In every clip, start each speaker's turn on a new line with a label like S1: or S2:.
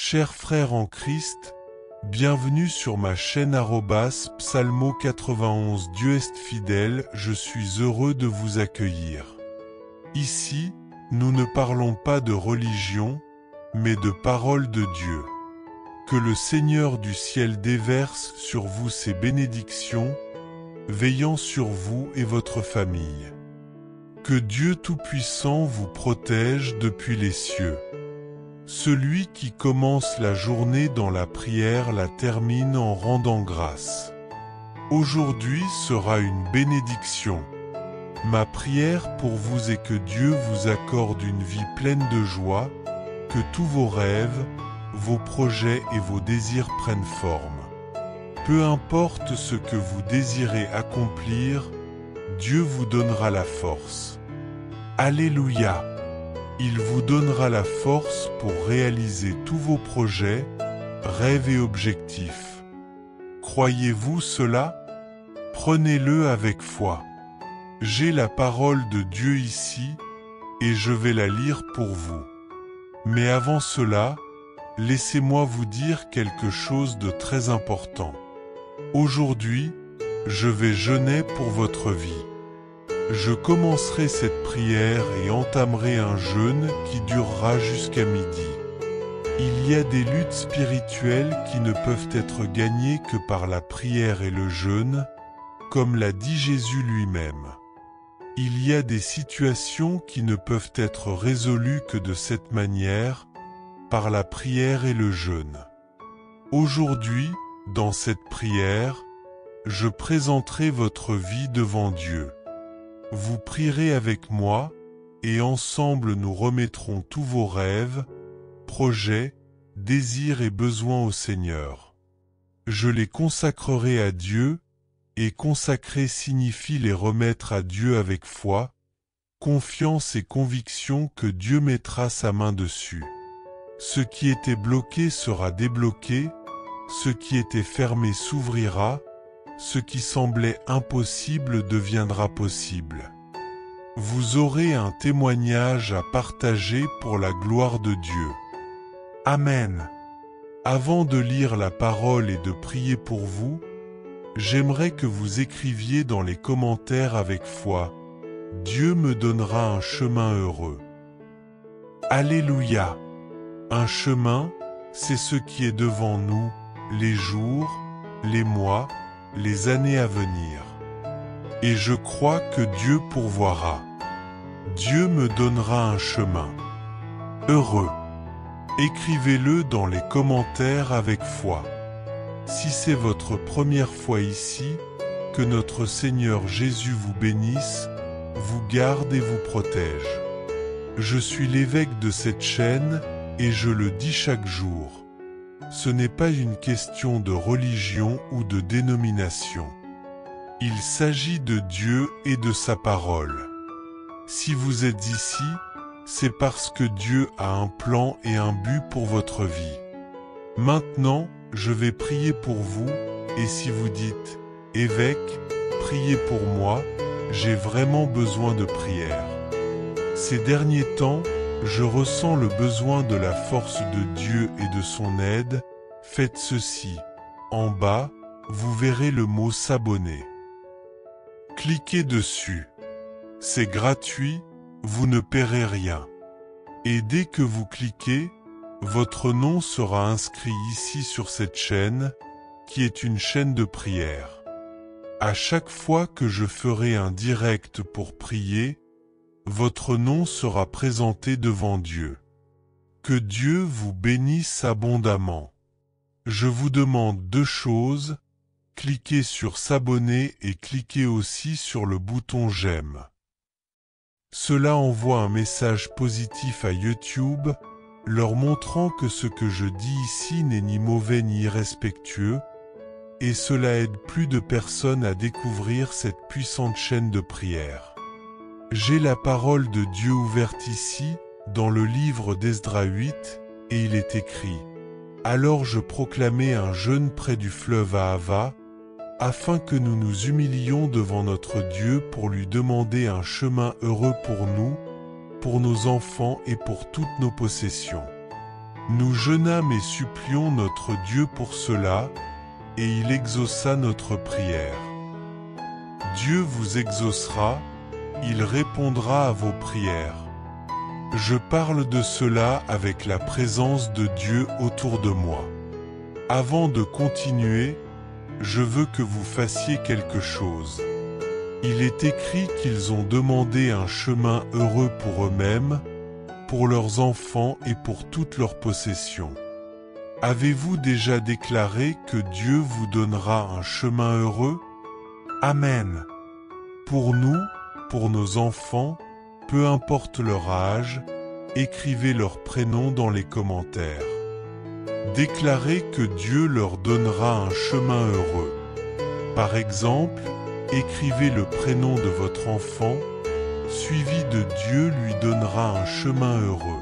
S1: Chers frères en Christ, bienvenue sur ma chaîne Psalmo 91. Dieu est fidèle, je suis heureux de vous accueillir. Ici, nous ne parlons pas de religion, mais de parole de Dieu. Que le Seigneur du ciel déverse sur vous ses bénédictions, veillant sur vous et votre famille. Que Dieu Tout-Puissant vous protège depuis les cieux. Celui qui commence la journée dans la prière la termine en rendant grâce. Aujourd'hui sera une bénédiction. Ma prière pour vous est que Dieu vous accorde une vie pleine de joie, que tous vos rêves, vos projets et vos désirs prennent forme. Peu importe ce que vous désirez accomplir, Dieu vous donnera la force. Alléluia! Il vous donnera la force pour réaliser tous vos projets, rêves et objectifs. Croyez-vous cela? Prenez-le avec foi. J'ai la parole de Dieu ici, et je vais la lire pour vous. Mais avant cela, laissez-moi vous dire quelque chose de très important. Aujourd'hui, je vais jeûner pour votre vie. Je commencerai cette prière et entamerai un jeûne qui durera jusqu'à midi. Il y a des luttes spirituelles qui ne peuvent être gagnées que par la prière et le jeûne, comme l'a dit Jésus lui-même. Il y a des situations qui ne peuvent être résolues que de cette manière, par la prière et le jeûne. Aujourd'hui, dans cette prière, je présenterai votre vie devant Dieu. Vous prierez avec moi, et ensemble nous remettrons tous vos rêves, projets, désirs et besoins au Seigneur. Je les consacrerai à Dieu, et consacrer signifie les remettre à Dieu avec foi, confiance et conviction que Dieu mettra sa main dessus. Ce qui était bloqué sera débloqué, ce qui était fermé s'ouvrira, ce qui semblait impossible deviendra possible. Vous aurez un témoignage à partager pour la gloire de Dieu. Amen. Avant de lire la parole et de prier pour vous, j'aimerais que vous écriviez dans les commentaires avec foi « Dieu me donnera un chemin heureux ». Alléluia. Un chemin, c'est ce qui est devant nous, les jours, les mois, les années à venir. Et je crois que Dieu pourvoira. Dieu me donnera un chemin heureux. Écrivez-le dans les commentaires avec foi. Si c'est votre première fois ici, que notre Seigneur Jésus vous bénisse, vous garde et vous protège. Je suis l'évêque de cette chaîne et je le dis chaque jour. Ce n'est pas une question de religion ou de dénomination. Il s'agit de Dieu et de sa parole. Si vous êtes ici, c'est parce que Dieu a un plan et un but pour votre vie. Maintenant, je vais prier pour vous, et si vous dites « Évêque, priez pour moi, j'ai vraiment besoin de prière. Ces derniers temps, je ressens le besoin de la force de Dieu et de son aide », faites ceci. En bas, vous verrez le mot « S'abonner ». Cliquez dessus. C'est gratuit, vous ne paierez rien. Et dès que vous cliquez, votre nom sera inscrit ici sur cette chaîne, qui est une chaîne de prière. À chaque fois que je ferai un direct pour prier, votre nom sera présenté devant Dieu. Que Dieu vous bénisse abondamment. Je vous demande deux choses, cliquez sur s'abonner et cliquez aussi sur le bouton j'aime. Cela envoie un message positif à YouTube, leur montrant que ce que je dis ici n'est ni mauvais ni irrespectueux, et cela aide plus de personnes à découvrir cette puissante chaîne de prière. J'ai la parole de Dieu ouverte ici, dans le livre d'Esdras 8, et il est écrit « Alors je proclamai un jeûne près du fleuve Ahava, afin que nous nous humilions devant notre Dieu pour lui demander un chemin heureux pour nous, pour nos enfants et pour toutes nos possessions. Nous jeûnâmes et supplions notre Dieu pour cela, et il exauça notre prière. Dieu vous exaucera, il répondra à vos prières. Je parle de cela avec la présence de Dieu autour de moi. Avant de continuer, je veux que vous fassiez quelque chose. Il est écrit qu'ils ont demandé un chemin heureux pour eux-mêmes, pour leurs enfants et pour toutes leurs possessions. Avez-vous déjà déclaré que Dieu vous donnera un chemin heureux? Amen. Pour nous, pour nos enfants, peu importe leur âge, écrivez leur prénom dans les commentaires. Déclarez que Dieu leur donnera un chemin heureux. Par exemple, écrivez le prénom de votre enfant, suivi de Dieu lui donnera un chemin heureux.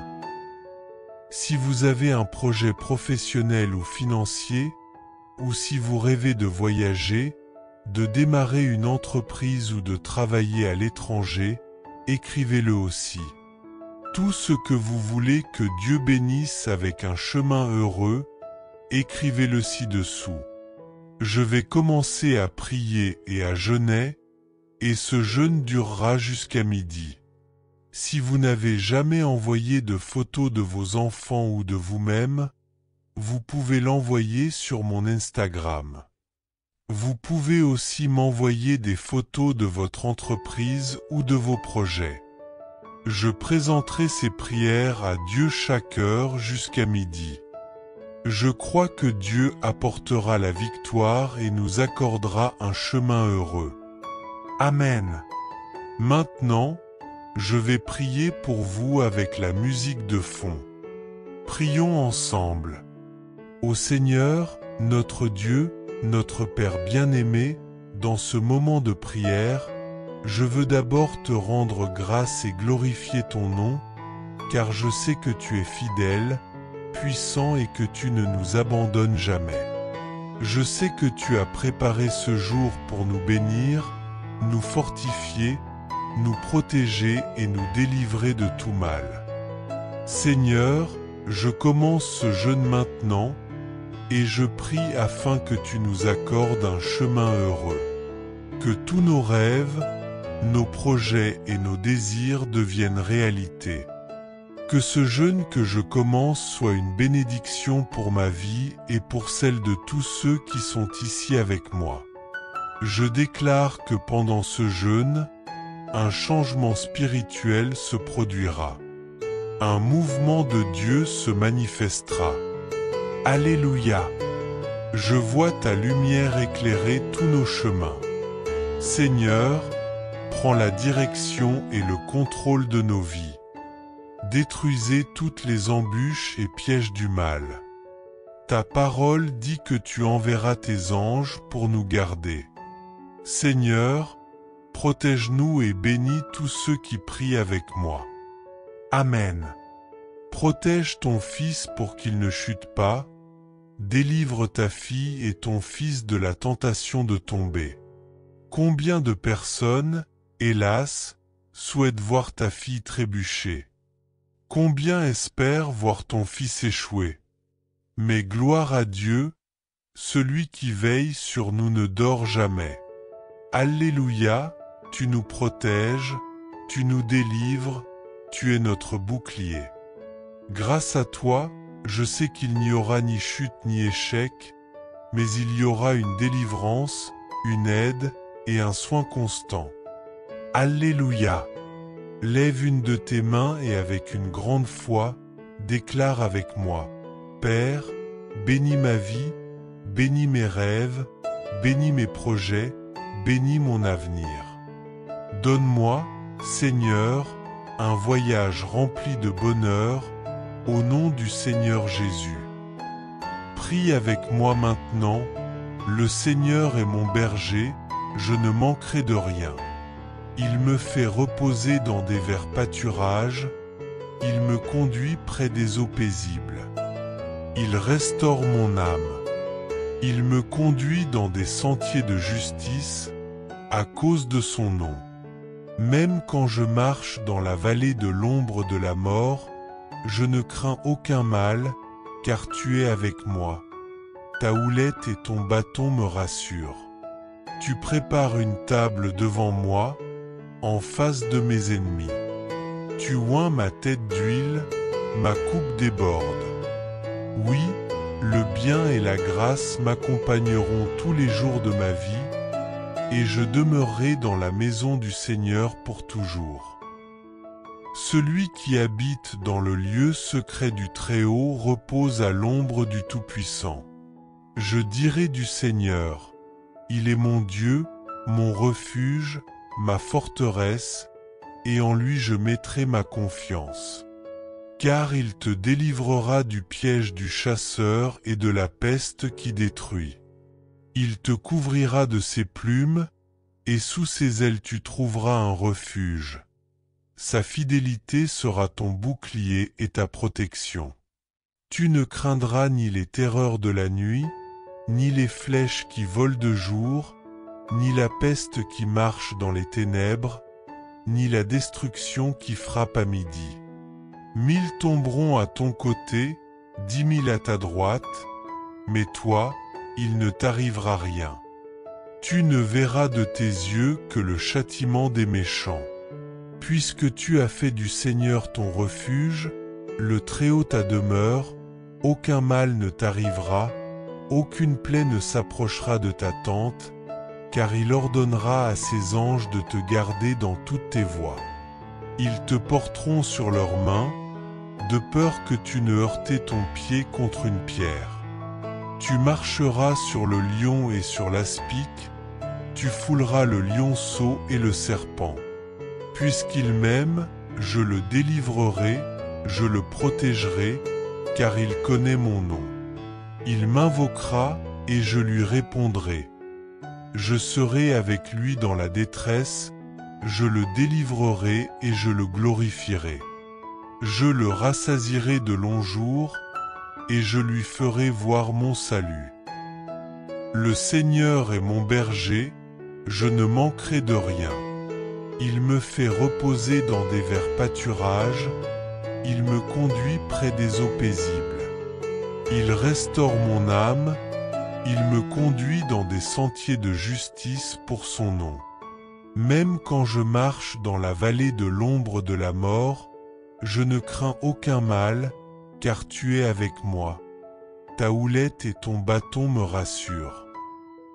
S1: Si vous avez un projet professionnel ou financier, ou si vous rêvez de voyager, de démarrer une entreprise ou de travailler à l'étranger, écrivez-le aussi. Tout ce que vous voulez que Dieu bénisse avec un chemin heureux, écrivez-le ci-dessous. Je vais commencer à prier et à jeûner, et ce jeûne durera jusqu'à midi. Si vous n'avez jamais envoyé de photos de vos enfants ou de vous-même, vous pouvez l'envoyer sur mon Instagram. Vous pouvez aussi m'envoyer des photos de votre entreprise ou de vos projets. Je présenterai ces prières à Dieu chaque heure jusqu'à midi. Je crois que Dieu apportera la victoire et nous accordera un chemin heureux. Amen. Maintenant, je vais prier pour vous avec la musique de fond. Prions ensemble. Ô Seigneur, notre Dieu, notre Père bien-aimé, dans ce moment de prière, je veux d'abord te rendre grâce et glorifier ton nom, car je sais que tu es fidèle, puissant et que tu ne nous abandonnes jamais. Je sais que tu as préparé ce jour pour nous bénir, nous fortifier, nous protéger et nous délivrer de tout mal. Seigneur, je commence ce jeûne maintenant, et je prie afin que tu nous accordes un chemin heureux. Que tous nos rêves, nos projets et nos désirs deviennent réalité. Que ce jeûne que je commence soit une bénédiction pour ma vie et pour celle de tous ceux qui sont ici avec moi. Je déclare que pendant ce jeûne, un changement spirituel se produira. Un mouvement de Dieu se manifestera. Alléluia! Je vois ta lumière éclairer tous nos chemins. Seigneur, prends la direction et le contrôle de nos vies. Détruisez toutes les embûches et pièges du mal. Ta parole dit que tu enverras tes anges pour nous garder. Seigneur, protège-nous et bénis tous ceux qui prient avec moi. Amen. Protège ton fils pour qu'il ne chute pas. Délivre ta fille et ton fils de la tentation de tomber. Combien de personnes, hélas, souhaitent voir ta fille trébucher? Combien espèrent voir ton fils échouer? Mais gloire à Dieu, celui qui veille sur nous ne dort jamais. Alléluia, tu nous protèges, tu nous délivres, tu es notre bouclier. Grâce à toi, je sais qu'il n'y aura ni chute ni échec, mais il y aura une délivrance, une aide et un soin constant. Alléluia! Lève une de tes mains et avec une grande foi, déclare avec moi, Père, bénis ma vie, bénis mes rêves, bénis mes projets, bénis mon avenir. Donne-moi, Seigneur, un voyage rempli de bonheur, au nom du Seigneur Jésus. Prie avec moi maintenant, le Seigneur est mon berger, je ne manquerai de rien. Il me fait reposer dans des verts pâturages, il me conduit près des eaux paisibles. Il restaure mon âme. Il me conduit dans des sentiers de justice, à cause de son nom. Même quand je marche dans la vallée de l'ombre de la mort, je ne crains aucun mal, car tu es avec moi. Ta houlette et ton bâton me rassurent. Tu prépares une table devant moi, en face de mes ennemis. Tu oins ma tête d'huile, ma coupe déborde. Oui, le bien et la grâce m'accompagneront tous les jours de ma vie, et je demeurerai dans la maison du Seigneur pour toujours. Celui qui habite dans le lieu secret du Très-Haut repose à l'ombre du Tout-Puissant. Je dirai du Seigneur, il est mon Dieu, mon refuge, ma forteresse, et en lui je mettrai ma confiance. Car il te délivrera du piège du chasseur et de la peste qui détruit. Il te couvrira de ses plumes, et sous ses ailes tu trouveras un refuge. Sa fidélité sera ton bouclier et ta protection. Tu ne craindras ni les terreurs de la nuit, ni les flèches qui volent de jour, ni la peste qui marche dans les ténèbres, ni la destruction qui frappe à midi. 1000 tomberont à ton côté, 10 000 à ta droite, mais toi, il ne t'arrivera rien. Tu ne verras de tes yeux que le châtiment des méchants. Puisque tu as fait du Seigneur ton refuge, le Très-Haut ta demeure, aucun mal ne t'arrivera, aucune plaie ne s'approchera de ta tente, car il ordonnera à ses anges de te garder dans toutes tes voies. Ils te porteront sur leurs mains, de peur que tu ne heurtes ton pied contre une pierre. Tu marcheras sur le lion et sur l'aspic, tu fouleras le lionceau et le serpent. Puisqu'il m'aime, je le délivrerai, je le protégerai, car il connaît mon nom. Il m'invoquera et je lui répondrai. Je serai avec lui dans la détresse, je le délivrerai et je le glorifierai. Je le rassasierai de longs jours, et je lui ferai voir mon salut. Le Seigneur est mon berger, je ne manquerai de rien. Il me fait reposer dans des verts pâturages, il me conduit près des eaux paisibles. Il restaure mon âme, il me conduit dans des sentiers de justice pour son nom. Même quand je marche dans la vallée de l'ombre de la mort, je ne crains aucun mal, car tu es avec moi. Ta houlette et ton bâton me rassurent.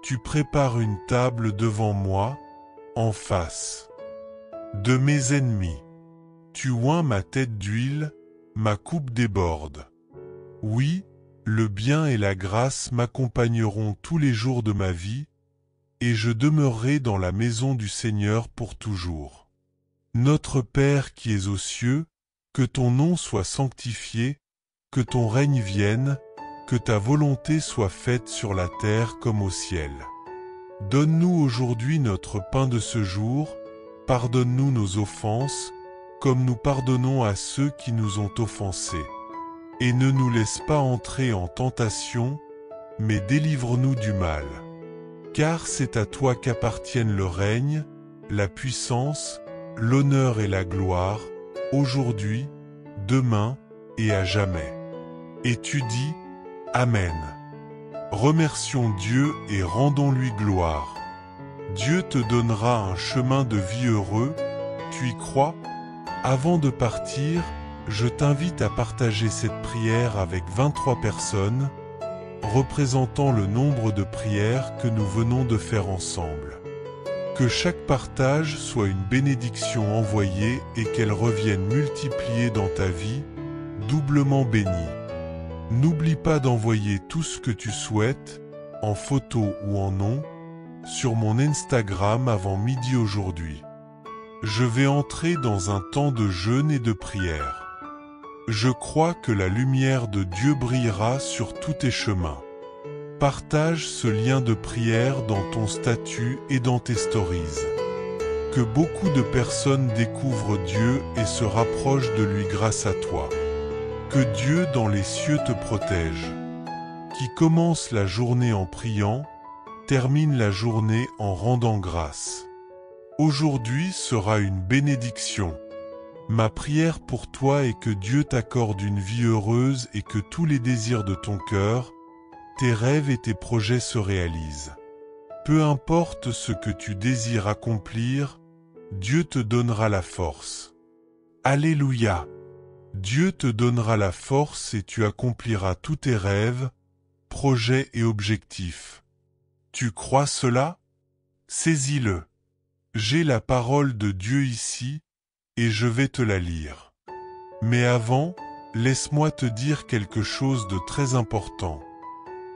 S1: Tu prépares une table devant moi, en face de mes ennemis. Tu oins ma tête d'huile, ma coupe déborde. Oui, le bien et la grâce m'accompagneront tous les jours de ma vie, et je demeurerai dans la maison du Seigneur pour toujours. Notre Père qui es aux cieux, que ton nom soit sanctifié, que ton règne vienne, que ta volonté soit faite sur la terre comme au ciel. Donne-nous aujourd'hui notre pain de ce jour, pardonne-nous nos offenses, comme nous pardonnons à ceux qui nous ont offensés. Et ne nous laisse pas entrer en tentation, mais délivre-nous du mal. Car c'est à toi qu'appartiennent le règne, la puissance, l'honneur et la gloire, aujourd'hui, demain et à jamais. Et tu dis, Amen. Remercions Dieu et rendons-lui gloire. Dieu te donnera un chemin de vie heureux, tu y crois? Avant de partir, je t'invite à partager cette prière avec 23 personnes, représentant le nombre de prières que nous venons de faire ensemble. Que chaque partage soit une bénédiction envoyée et qu'elle revienne multipliée dans ta vie, doublement bénie. N'oublie pas d'envoyer tout ce que tu souhaites, en photo ou en nom, sur mon Instagram avant midi aujourd'hui. Je vais entrer dans un temps de jeûne et de prière. Je crois que la lumière de Dieu brillera sur tous tes chemins. Partage ce lien de prière dans ton statut et dans tes stories. Que beaucoup de personnes découvrent Dieu et se rapprochent de lui grâce à toi. Que Dieu dans les cieux te protège. Qui commence la journée en priant, termine la journée en rendant grâce. Aujourd'hui sera une bénédiction. Ma prière pour toi est que Dieu t'accorde une vie heureuse et que tous les désirs de ton cœur, tes rêves et tes projets se réalisent. Peu importe ce que tu désires accomplir, Dieu te donnera la force. Alléluia! Dieu te donnera la force et tu accompliras tous tes rêves, projets et objectifs. Tu crois cela? Saisis-le. J'ai la parole de Dieu ici, et je vais te la lire. Mais avant, laisse-moi te dire quelque chose de très important.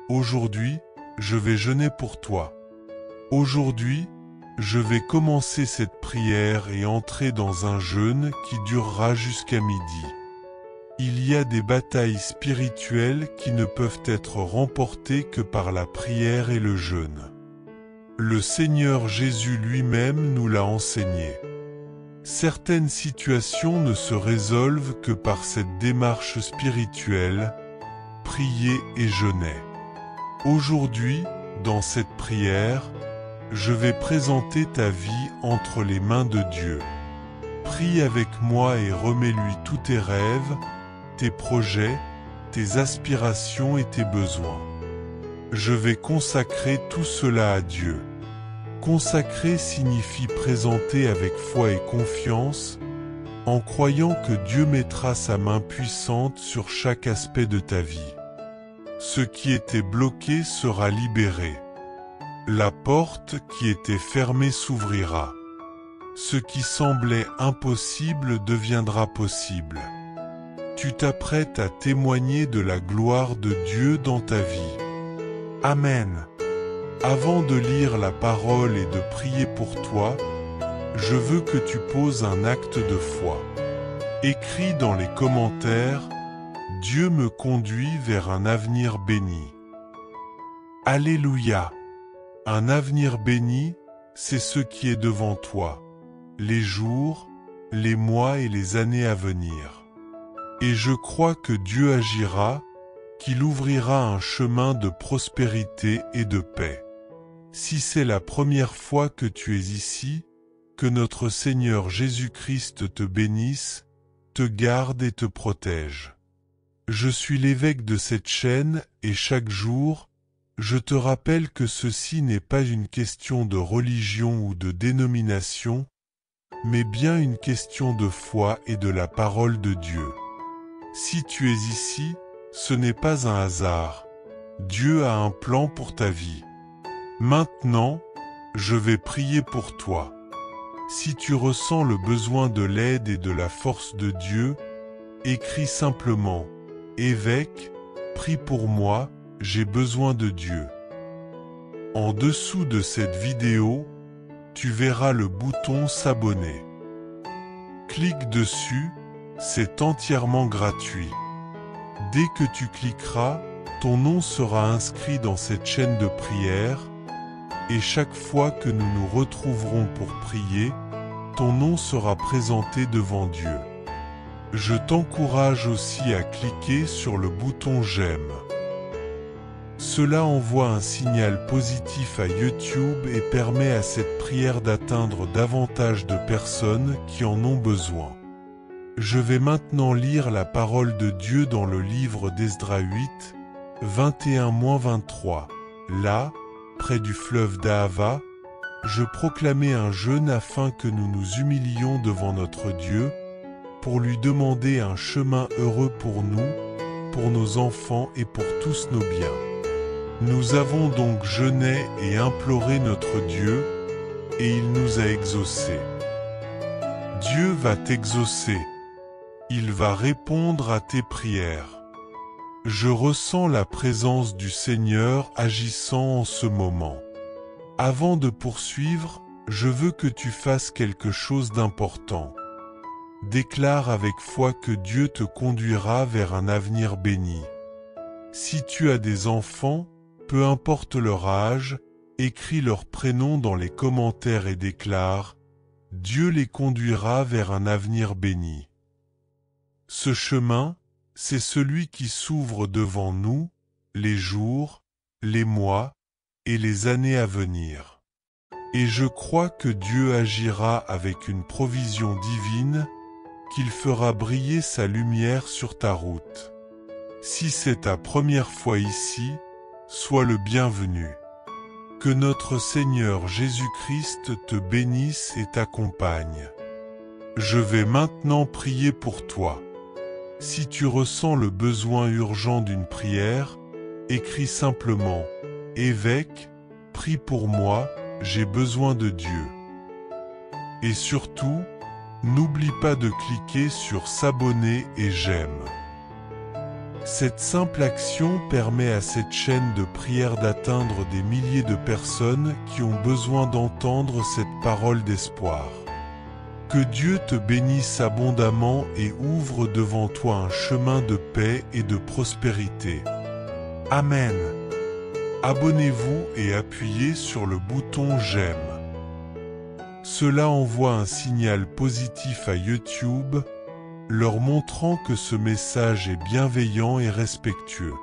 S1: Aujourd'hui, je vais jeûner pour toi. Aujourd'hui, je vais commencer cette prière et entrer dans un jeûne qui durera jusqu'à midi. Il y a des batailles spirituelles qui ne peuvent être remportées que par la prière et le jeûne. Le Seigneur Jésus lui-même nous l'a enseigné. Certaines situations ne se résolvent que par cette démarche spirituelle, prier et jeûner. Aujourd'hui, dans cette prière, je vais présenter ta vie entre les mains de Dieu. Prie avec moi et remets-lui tous tes rêves, tes projets, tes aspirations et tes besoins. Je vais consacrer tout cela à Dieu. Consacrer signifie présenter avec foi et confiance, en croyant que Dieu mettra sa main puissante sur chaque aspect de ta vie. Ce qui était bloqué sera libéré. La porte qui était fermée s'ouvrira. Ce qui semblait impossible deviendra possible. Tu t'apprêtes à témoigner de la gloire de Dieu dans ta vie. Amen. Avant de lire la parole et de prier pour toi, je veux que tu poses un acte de foi. Écris dans les commentaires « Dieu me conduit vers un avenir béni ». Alléluia! Un avenir béni, c'est ce qui est devant toi, les jours, les mois et les années à venir. Et je crois que Dieu agira, qu'il ouvrira un chemin de prospérité et de paix. Si c'est la première fois que tu es ici, que notre Seigneur Jésus-Christ te bénisse, te garde et te protège. Je suis l'évêque de cette chaîne et chaque jour, je te rappelle que ceci n'est pas une question de religion ou de dénomination, mais bien une question de foi et de la parole de Dieu. Si tu es ici, ce n'est pas un hasard. Dieu a un plan pour ta vie. Maintenant, je vais prier pour toi. Si tu ressens le besoin de l'aide et de la force de Dieu, écris simplement « Évêque, prie pour moi, j'ai besoin de Dieu ». En dessous de cette vidéo, tu verras le bouton « S'abonner ». Clique dessus, c'est entièrement gratuit. Dès que tu cliqueras, ton nom sera inscrit dans cette chaîne de prière, et chaque fois que nous nous retrouverons pour prier, ton nom sera présenté devant Dieu. Je t'encourage aussi à cliquer sur le bouton j'aime. Cela envoie un signal positif à YouTube et permet à cette prière d'atteindre davantage de personnes qui en ont besoin. Je vais maintenant lire la parole de Dieu dans le livre d'Esdras 8, 21-23. Là, près du fleuve d'Ahava, je proclamais un jeûne afin que nous nous humilions devant notre Dieu, pour lui demander un chemin heureux pour nous, pour nos enfants et pour tous nos biens. Nous avons donc jeûné et imploré notre Dieu, et il nous a exaucés. Dieu va t'exaucer. Il va répondre à tes prières. Je ressens la présence du Seigneur agissant en ce moment. Avant de poursuivre, je veux que tu fasses quelque chose d'important. Déclare avec foi que Dieu te conduira vers un avenir béni. Si tu as des enfants, peu importe leur âge, écris leur prénom dans les commentaires et déclare « Dieu les conduira vers un avenir béni ». Ce chemin, c'est celui qui s'ouvre devant nous, les jours, les mois et les années à venir. Et je crois que Dieu agira avec une provision divine, qu'il fera briller sa lumière sur ta route. Si c'est ta première fois ici, sois le bienvenu. Que notre Seigneur Jésus-Christ te bénisse et t'accompagne. Je vais maintenant prier pour toi. Si tu ressens le besoin urgent d'une prière, écris simplement « Évêque, prie pour moi, j'ai besoin de Dieu ». Et surtout, n'oublie pas de cliquer sur s'abonner et j'aime. Cette simple action permet à cette chaîne de prière d'atteindre des milliers de personnes qui ont besoin d'entendre cette parole d'espoir. Que Dieu te bénisse abondamment et ouvre devant toi un chemin de paix et de prospérité. Amen. Abonnez-vous et appuyez sur le bouton j'aime. Cela envoie un signal positif à YouTube, leur montrant que ce message est bienveillant et respectueux.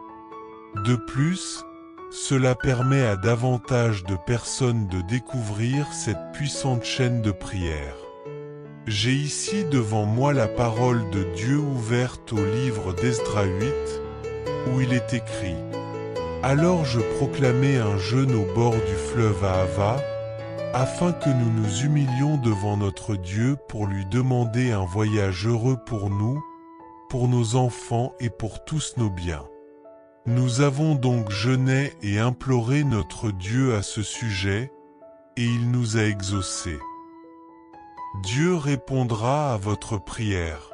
S1: De plus, cela permet à davantage de personnes de découvrir cette puissante chaîne de prière. J'ai ici devant moi la parole de Dieu ouverte au livre d'Esdra 8, où il est écrit « Alors je proclamai un jeûne au bord du fleuve Ahava, afin que nous nous humilions devant notre Dieu pour lui demander un voyage heureux pour nous, pour nos enfants et pour tous nos biens. Nous avons donc jeûné et imploré notre Dieu à ce sujet, et il nous a exaucés. Dieu répondra à votre prière.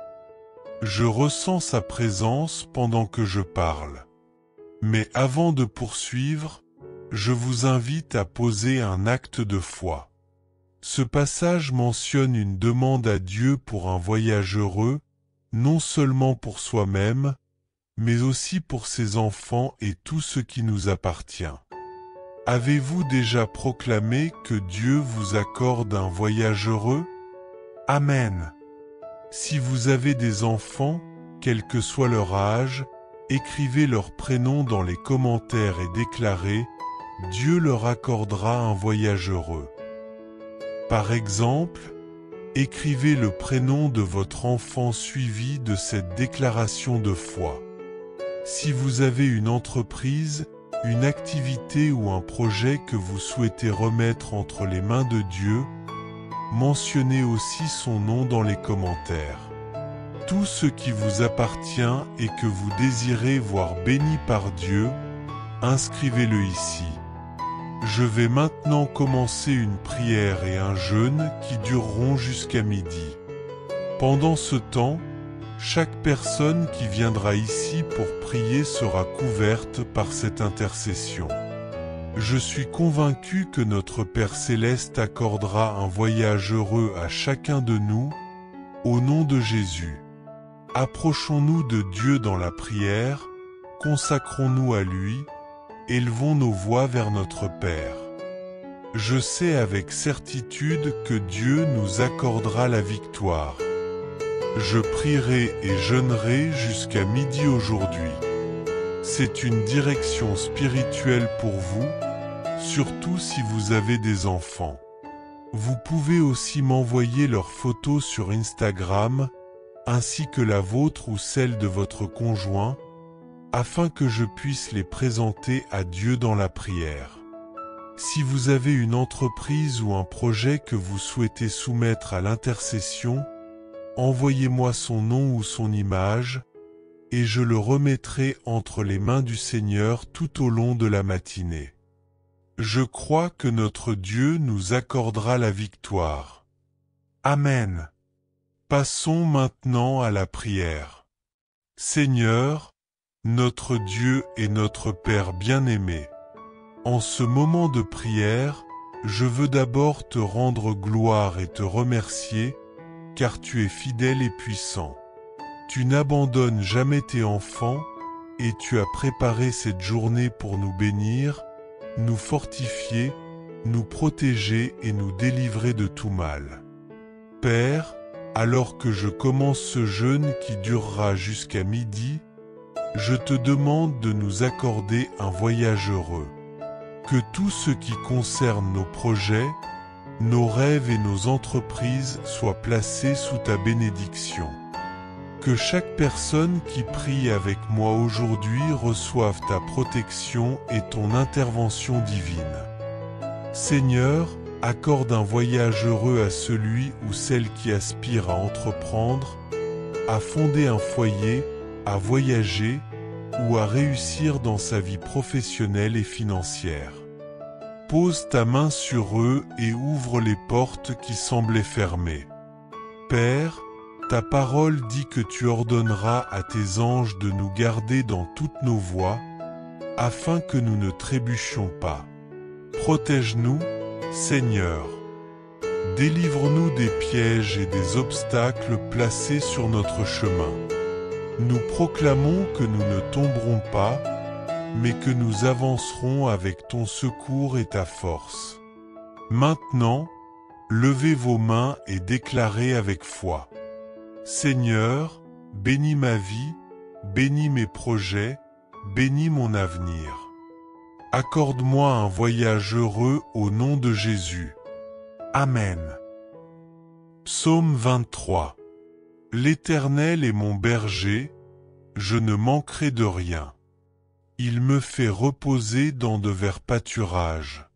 S1: Je ressens sa présence pendant que je parle. Mais avant de poursuivre, je vous invite à poser un acte de foi. Ce passage mentionne une demande à Dieu pour un voyage heureux, non seulement pour soi-même, mais aussi pour ses enfants et tout ce qui nous appartient. Avez-vous déjà proclamé que Dieu vous accorde un voyage heureux? Amen. Si vous avez des enfants, quel que soit leur âge, écrivez leur prénom dans les commentaires et déclarez « Dieu leur accordera un voyage heureux ». Par exemple, écrivez le prénom de votre enfant suivi de cette déclaration de foi. Si vous avez une entreprise, une activité ou un projet que vous souhaitez remettre entre les mains de Dieu, mentionnez aussi son nom dans les commentaires. Tout ce qui vous appartient et que vous désirez voir béni par Dieu, inscrivez-le ici. Je vais maintenant commencer une prière et un jeûne qui dureront jusqu'à midi. Pendant ce temps, chaque personne qui viendra ici pour prier sera couverte par cette intercession. Je suis convaincu que notre Père Céleste accordera un voyage heureux à chacun de nous, au nom de Jésus. Approchons-nous de Dieu dans la prière, consacrons-nous à lui, élevons nos voix vers notre Père. Je sais avec certitude que Dieu nous accordera la victoire. Je prierai et jeûnerai jusqu'à midi aujourd'hui. C'est une direction spirituelle pour vous, surtout si vous avez des enfants. Vous pouvez aussi m'envoyer leurs photos sur Instagram, ainsi que la vôtre ou celle de votre conjoint, afin que je puisse les présenter à Dieu dans la prière. Si vous avez une entreprise ou un projet que vous souhaitez soumettre à l'intercession, envoyez-moi son nom ou son image, et je le remettrai entre les mains du Seigneur tout au long de la matinée. Je crois que notre Dieu nous accordera la victoire. Amen. Passons maintenant à la prière. Seigneur, notre Dieu et notre Père bien-aimé, en ce moment de prière, je veux d'abord te rendre gloire et te remercier, car tu es fidèle et puissant. Tu n'abandonnes jamais tes enfants, et tu as préparé cette journée pour nous bénir, nous fortifier, nous protéger et nous délivrer de tout mal. Père, alors que je commence ce jeûne qui durera jusqu'à midi, je te demande de nous accorder un voyage heureux. Que tout ce qui concerne nos projets, nos rêves et nos entreprises soit placé sous ta bénédiction. Que chaque personne qui prie avec moi aujourd'hui reçoive ta protection et ton intervention divine. Seigneur, accorde un voyage heureux à celui ou celle qui aspire à entreprendre, à fonder un foyer, à voyager ou à réussir dans sa vie professionnelle et financière. Pose ta main sur eux et ouvre les portes qui semblaient fermées. Père, ta parole dit que tu ordonneras à tes anges de nous garder dans toutes nos voies, afin que nous ne trébuchions pas. Protège-nous, Seigneur. Délivre-nous des pièges et des obstacles placés sur notre chemin. Nous proclamons que nous ne tomberons pas, mais que nous avancerons avec ton secours et ta force. Maintenant, levez vos mains et déclarez avec foi. Seigneur, bénis ma vie, bénis mes projets, bénis mon avenir. Accorde-moi un voyage heureux au nom de Jésus. Amen. Psaume 23. L'Éternel est mon berger, je ne manquerai de rien. Il me fait reposer dans de verts pâturages.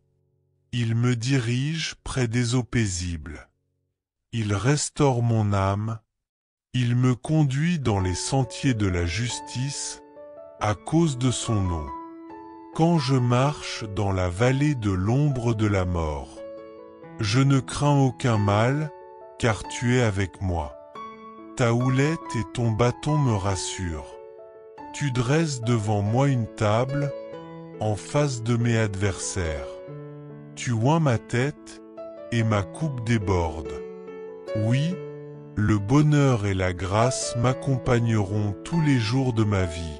S1: Il me dirige près des eaux paisibles. Il restaure mon âme. Il me conduit dans les sentiers de la justice, à cause de son nom. Quand je marche dans la vallée de l'ombre de la mort, je ne crains aucun mal, car tu es avec moi. Ta houlette et ton bâton me rassurent. Tu dresses devant moi une table, en face de mes adversaires. Tu oins ma tête, et ma coupe déborde. Oui, le bonheur et la grâce m'accompagneront tous les jours de ma vie.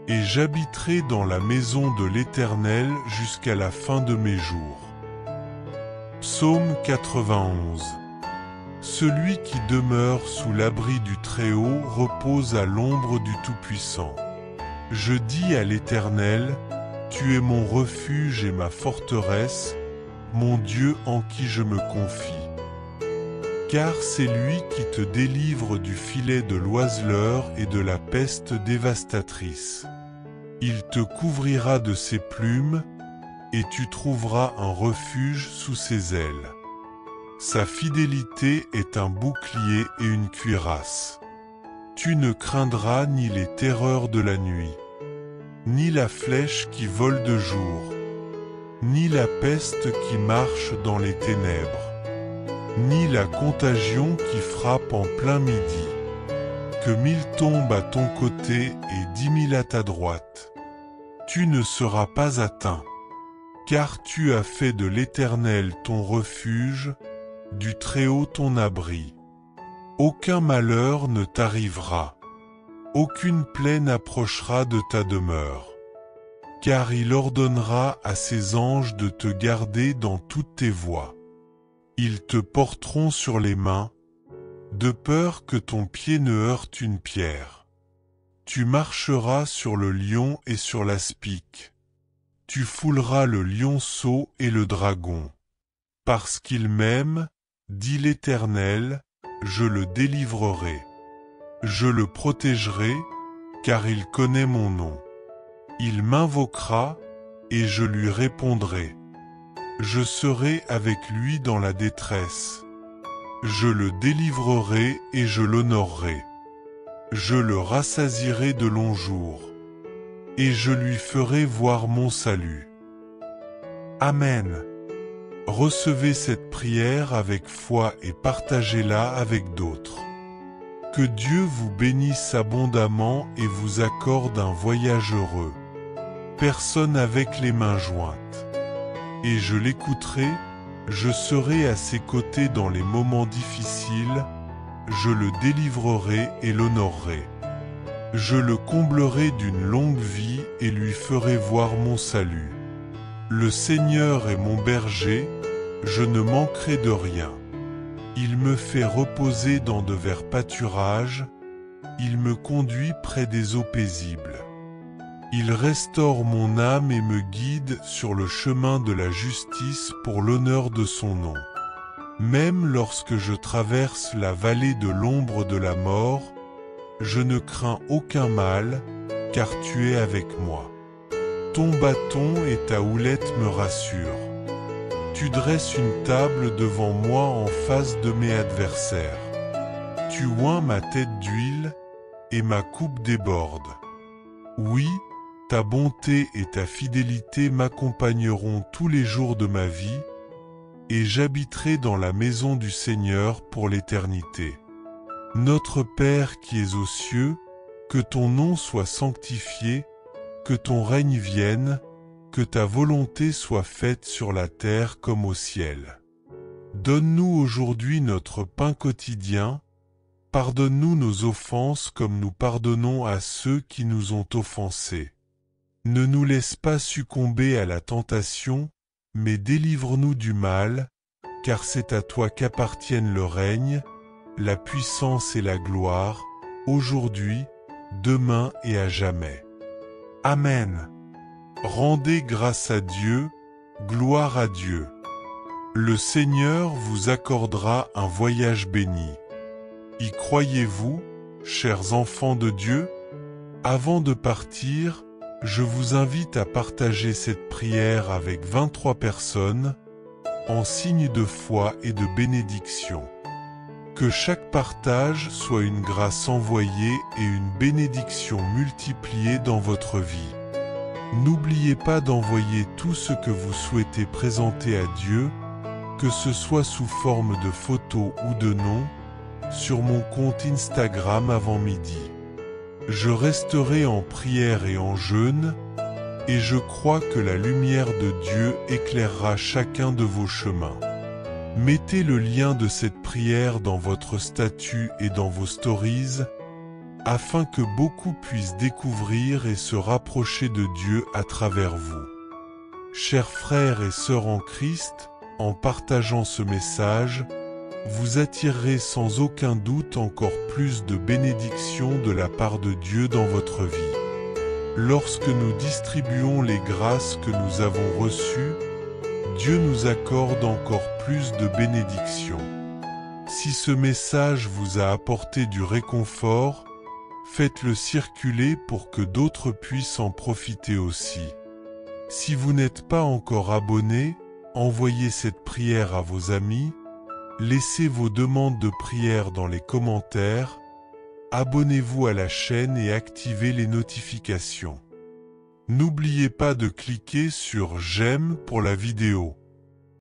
S1: Et j'habiterai dans la maison de l'Éternel jusqu'à la fin de mes jours. Psaume 91. Celui qui demeure sous l'abri du Très-Haut repose à l'ombre du Tout-Puissant. Je dis à l'Éternel, tu es mon refuge et ma forteresse, mon Dieu en qui je me confie. Car c'est lui qui te délivre du filet de l'oiseleur et de la peste dévastatrice. Il te couvrira de ses plumes, et tu trouveras un refuge sous ses ailes. Sa fidélité est un bouclier et une cuirasse. Tu ne craindras ni les terreurs de la nuit, ni la flèche qui vole de jour, ni la peste qui marche dans les ténèbres, ni la contagion qui frappe en plein midi. Que 1000 tombent à ton côté et 10 000 à ta droite. Tu ne seras pas atteint, car tu as fait de l'Éternel ton refuge, du Très-Haut ton abri. Aucun malheur ne t'arrivera, aucune plaie n'approchera de ta demeure, car il ordonnera à ses anges de te garder dans toutes tes voies. Ils te porteront sur les mains, de peur que ton pied ne heurte une pierre. Tu marcheras sur le lion et sur l'aspic. Tu fouleras le lionceau et le dragon. Parce qu'il m'aime, dit l'Éternel, je le délivrerai. Je le protégerai, car il connaît mon nom. Il m'invoquera, et je lui répondrai. Je serai avec lui dans la détresse. Je le délivrerai et je l'honorerai. Je le rassasierai de longs jours, et je lui ferai voir mon salut. Amen. Recevez cette prière avec foi et partagez-la avec d'autres. Que Dieu vous bénisse abondamment et vous accorde un voyage heureux. Personne avec les mains jointes. Et je l'écouterai, je serai à ses côtés dans les moments difficiles, je le délivrerai et l'honorerai. Je le comblerai d'une longue vie et lui ferai voir mon salut. Le Seigneur est mon berger, je ne manquerai de rien. Il me fait reposer dans de verts pâturages, il me conduit près des eaux paisibles. Il restaure mon âme et me guide sur le chemin de la justice pour l'honneur de son nom. Même lorsque je traverse la vallée de l'ombre de la mort, je ne crains aucun mal, car tu es avec moi. Ton bâton et ta houlette me rassurent. Tu dresses une table devant moi en face de mes adversaires. Tu oins ma tête d'huile, et ma coupe déborde. Oui, ta bonté et ta fidélité m'accompagneront tous les jours de ma vie, et j'habiterai dans la maison du Seigneur pour l'éternité. Notre Père qui es aux cieux, que ton nom soit sanctifié, que ton règne vienne, que ta volonté soit faite sur la terre comme au ciel. Donne-nous aujourd'hui notre pain quotidien. Pardonne-nous nos offenses comme nous pardonnons à ceux qui nous ont offensés. Ne nous laisse pas succomber à la tentation, mais délivre-nous du mal, car c'est à toi qu'appartiennent le règne, la puissance et la gloire, aujourd'hui, demain et à jamais. Amen. Rendez grâce à Dieu, gloire à Dieu. Le Seigneur vous accordera un voyage béni. Y croyez-vous, chers enfants de Dieu? Avant de partir, je vous invite à partager cette prière avec 23 personnes, en signe de foi et de bénédiction. Que chaque partage soit une grâce envoyée et une bénédiction multipliée dans votre vie. N'oubliez pas d'envoyer tout ce que vous souhaitez présenter à Dieu, que ce soit sous forme de photos ou de noms, sur mon compte Instagram avant midi. Je resterai en prière et en jeûne, et je crois que la lumière de Dieu éclairera chacun de vos chemins. Mettez le lien de cette prière dans votre statut et dans vos stories, afin que beaucoup puissent découvrir et se rapprocher de Dieu à travers vous. Chers frères et sœurs en Christ, en partageant ce message, vous attirerez sans aucun doute encore plus de bénédictions de la part de Dieu dans votre vie. Lorsque nous distribuons les grâces que nous avons reçues, Dieu nous accorde encore plus de bénédictions. Si ce message vous a apporté du réconfort, faites-le circuler pour que d'autres puissent en profiter aussi. Si vous n'êtes pas encore abonné, envoyez cette prière à vos amis, laissez vos demandes de prière dans les commentaires, abonnez-vous à la chaîne et activez les notifications. N'oubliez pas de cliquer sur « J'aime » pour la vidéo.